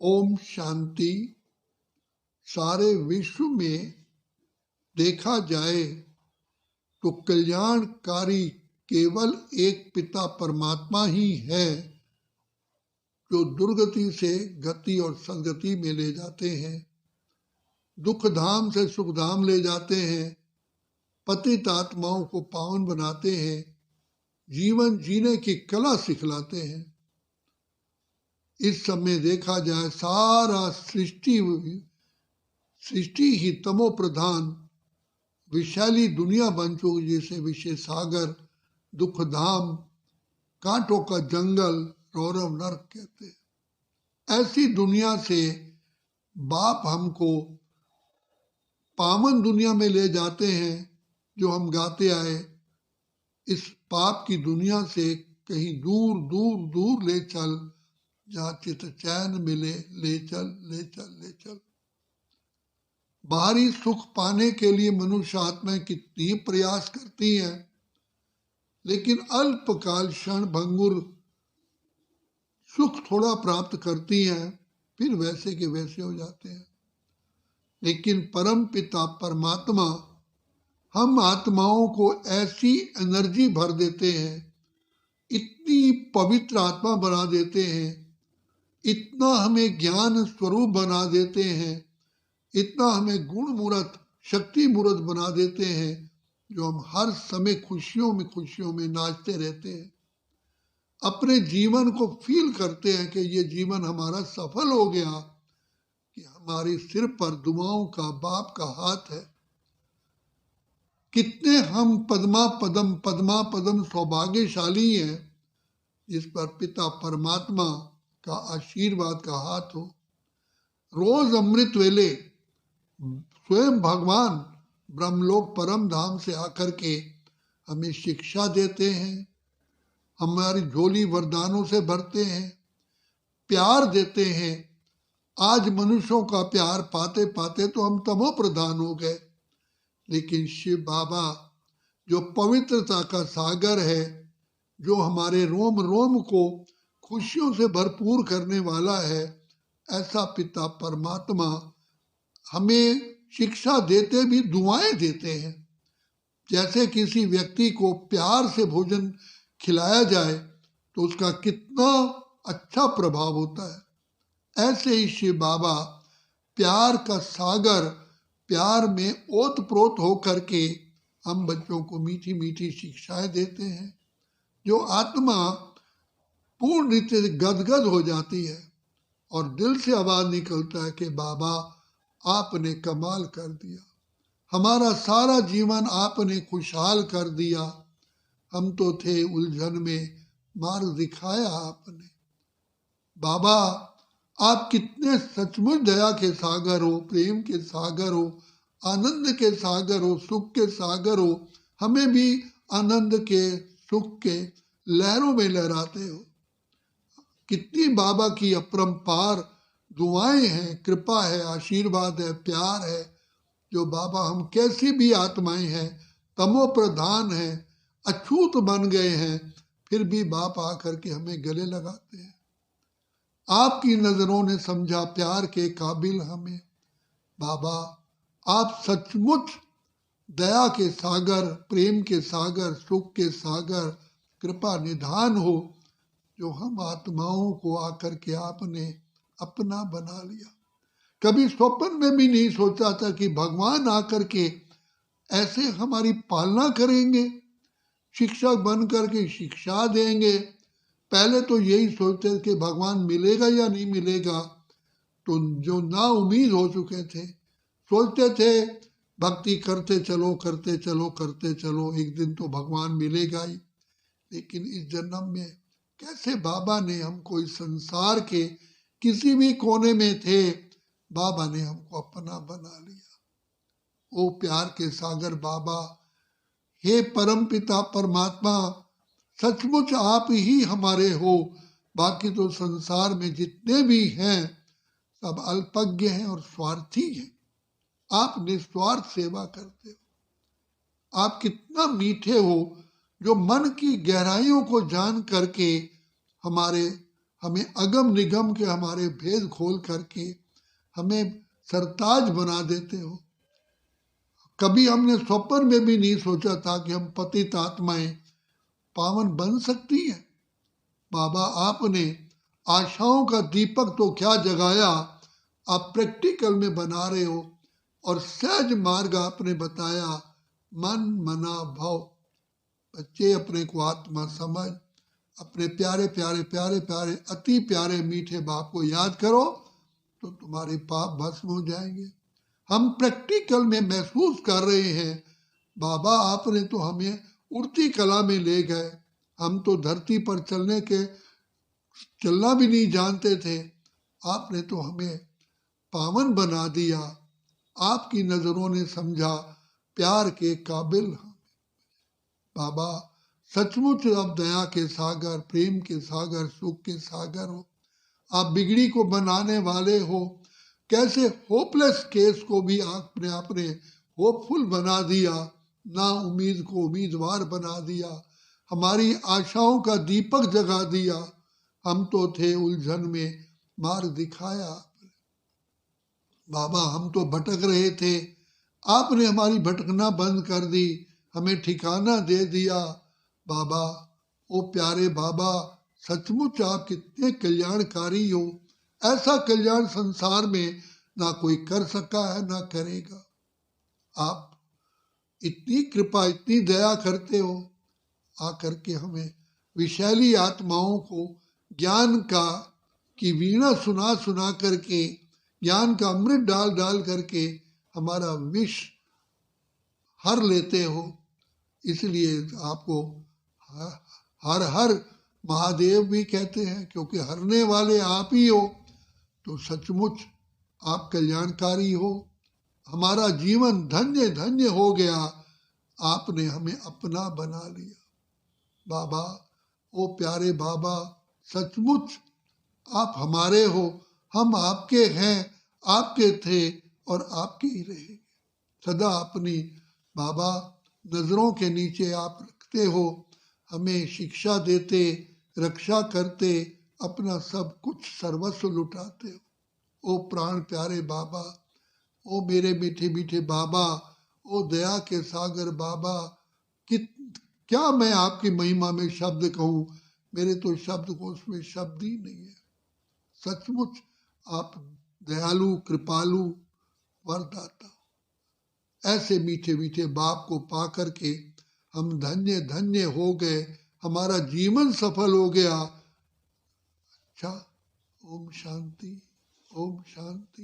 ओम शांति। सारे विश्व में देखा जाए तो कल्याणकारी केवल एक पिता परमात्मा ही है, जो दुर्गति से गति और सदगति में ले जाते हैं, दुख धाम से सुख धाम ले जाते हैं, पतित आत्माओं को पावन बनाते हैं, जीवन जीने की कला सिखलाते हैं। इस समय देखा जाए सारा सृष्टि ही तमो प्रधान विशाली दुनिया बन चुकी, जैसे विषय सागर, दुख धाम, कांटों का जंगल, रौरव नरक कहते हैं। ऐसी दुनिया से बाप हमको पावन दुनिया में ले जाते हैं, जो हम गाते आए, इस पाप की दुनिया से कहीं दूर दूर दूर ले चल, जहाँ चित चैन मिले, ले चल ले चल ले चल। बाहरी सुख पाने के लिए मनुष्य आत्माएं कितनी प्रयास करती हैं, लेकिन अल्पकाल क्षण भंगुर सुख थोड़ा प्राप्त करती हैं, फिर वैसे के वैसे हो जाते हैं। लेकिन परम पिता परमात्मा हम आत्माओं को ऐसी एनर्जी भर देते हैं, इतनी पवित्र आत्मा बना देते हैं, इतना हमें ज्ञान स्वरूप बना देते हैं, इतना हमें गुण मूर्त शक्ति मूर्त बना देते हैं, जो हम हर समय खुशियों में नाचते रहते हैं। अपने जीवन को फील करते हैं कि ये जीवन हमारा सफल हो गया, कि हमारे सिर पर दुआओं का बाप का हाथ है। कितने हम पद्मा पदम सौभाग्यशाली हैं, जिस पर पिता परमात्मा का आशीर्वाद का हाथ हो। रोज अमृत वेले स्वयं भगवान ब्रह्मलोक परम धाम से आकर के हमें शिक्षा देते हैं, हमारी झोली वरदानों से भरते हैं, प्यार देते हैं। आज मनुष्यों का प्यार पाते पाते तो हम तमो प्रधान हो गए, लेकिन शिव बाबा जो पवित्रता का सागर है, जो हमारे रोम रोम को खुशियों से भरपूर करने वाला है, ऐसा पिता परमात्मा हमें शिक्षा देते भी दुआएं देते हैं। जैसे किसी व्यक्ति को प्यार से भोजन खिलाया जाए तो उसका कितना अच्छा प्रभाव होता है, ऐसे ही शिव बाबा प्यार का सागर, प्यार में ओतप्रोत होकर के हम बच्चों को मीठी मीठी शिक्षाएं देते हैं, जो आत्मा पूर्ण रीति से गदगद हो जाती है और दिल से आवाज निकलता है कि बाबा आपने कमाल कर दिया, हमारा सारा जीवन आपने खुशहाल कर दिया, हम तो थे उलझन में, मार्ग दिखाया आपने। बाबा आप कितने सचमुच दया के सागर हो, प्रेम के सागर हो, आनंद के सागर हो, सुख के सागर हो, हमें भी आनंद के सुख के लहरों में लहराते हो। कितनी बाबा की अपरंपार दुआएं हैं, कृपा है, आशीर्वाद है, प्यार है, जो बाबा हम कैसी भी आत्माएं हैं, तमो प्रधान हैं, अछूत बन गए हैं, फिर भी बाप आकर के हमें गले लगाते हैं। आपकी नजरों ने समझा प्यार के काबिल हमें। बाबा आप सचमुच दया के सागर, प्रेम के सागर, सुख के सागर, कृपा निधान हो, जो हम आत्माओं को आकर के आपने अपना बना लिया। कभी स्वप्न में भी नहीं सोचा था कि भगवान आकर के ऐसे हमारी पालना करेंगे, शिक्षक बन करके शिक्षा देंगे। पहले तो यही सोचते कि भगवान मिलेगा या नहीं मिलेगा, तो जो ना उम्मीद हो चुके थे, सोचते थे भक्ति करते चलो करते चलो करते चलो, एक दिन तो भगवान मिलेगा ही। लेकिन इस जन्म में कैसे बाबा ने हमको इस संसार के किसी भी कोने में थे, बाबा ने हमको अपना बना लिया। ओ प्यार के सागर बाबा, हे परम पिता परमात्मा, सचमुच आप ही हमारे हो, बाकी तो संसार में जितने भी हैं सब अल्पज्ञ हैं और स्वार्थी हैं। आप निस्वार्थ सेवा करते हो। आप कितना मीठे हो, जो मन की गहराइयों को जान करके हमें अगम निगम के हमारे भेद खोल करके हमें सरताज बना देते हो। कभी हमने स्वप्न में भी नहीं सोचा था कि हम पतित आत्माएं पावन बन सकती हैं। बाबा, आपने आशाओं का दीपक तो क्या जगाया, आप प्रैक्टिकल में बना रहे हो। और सहज मार्ग आपने बताया, मन मना भाव। बच्चे अपने को आत्मा समझ, अपने प्यारे प्यारे प्यारे प्यारे अति प्यारे मीठे बाप को याद करो तो तुम्हारे पाप भस्म हो जाएंगे। हम प्रैक्टिकल में महसूस कर रहे हैं। बाबा, आपने तो हमें उड़ती कला में ले गए। हम तो धरती पर चलना भी नहीं जानते थे। आपने तो हमें पावन बना दिया। आपकी नजरों ने समझा प्यार के काबिल हम। बाबा, सचमुच आप दया के सागर, प्रेम के सागर, सुख के सागर हो। आप बिगड़ी को बनाने वाले हो। कैसे होपलेस केस को भी आपने होपफुल बना दिया, ना उम्मीद को उम्मीदवार बना दिया, हमारी आशाओं का दीपक जगा दिया। हम तो थे उलझन में, मार्ग दिखाया। बाबा, हम तो भटक रहे थे, आपने हमारी भटकना बंद कर दी, हमें ठिकाना दे दिया। बाबा, ओ प्यारे बाबा, सचमुच आप कितने कल्याणकारी हो। ऐसा कल्याण संसार में ना कोई कर सका है, ना करेगा। आप इतनी कृपा, इतनी दया करते हो। आकर के हमें विशैली आत्माओं को ज्ञान की वीणा सुना सुना करके, ज्ञान का अमृत डाल डाल करके हमारा विष हर लेते हो। इसलिए आपको हर हर महादेव भी कहते हैं, क्योंकि हरने वाले आप ही हो। तो सचमुच आप कल्याणकारी हो। हमारा जीवन धन्य धन्य हो गया। आपने हमें अपना बना लिया। बाबा, ओ प्यारे बाबा, सचमुच आप हमारे हो, हम आपके हैं, आपके थे और आपके ही रहेंगे। सदा अपनी बाबा नजरों के नीचे आप रखते हो, हमें शिक्षा देते, रक्षा करते, अपना सब कुछ सर्वस्व लुटाते हो। ओ प्राण प्यारे बाबा, ओ मेरे मीठे मीठे बाबा, ओ दया के सागर बाबा, क्या मैं आपकी महिमा में शब्द कहूँ। मेरे तो शब्द को उसमें शब्द ही नहीं है। सचमुच आप दयालु, कृपालु, वरदाता। ऐसे मीठे मीठे बाप को पा करके हम धन्य धन्य हो गए। हमारा जीवन सफल हो गया। अच्छा, ओम शांति, ओम शांति।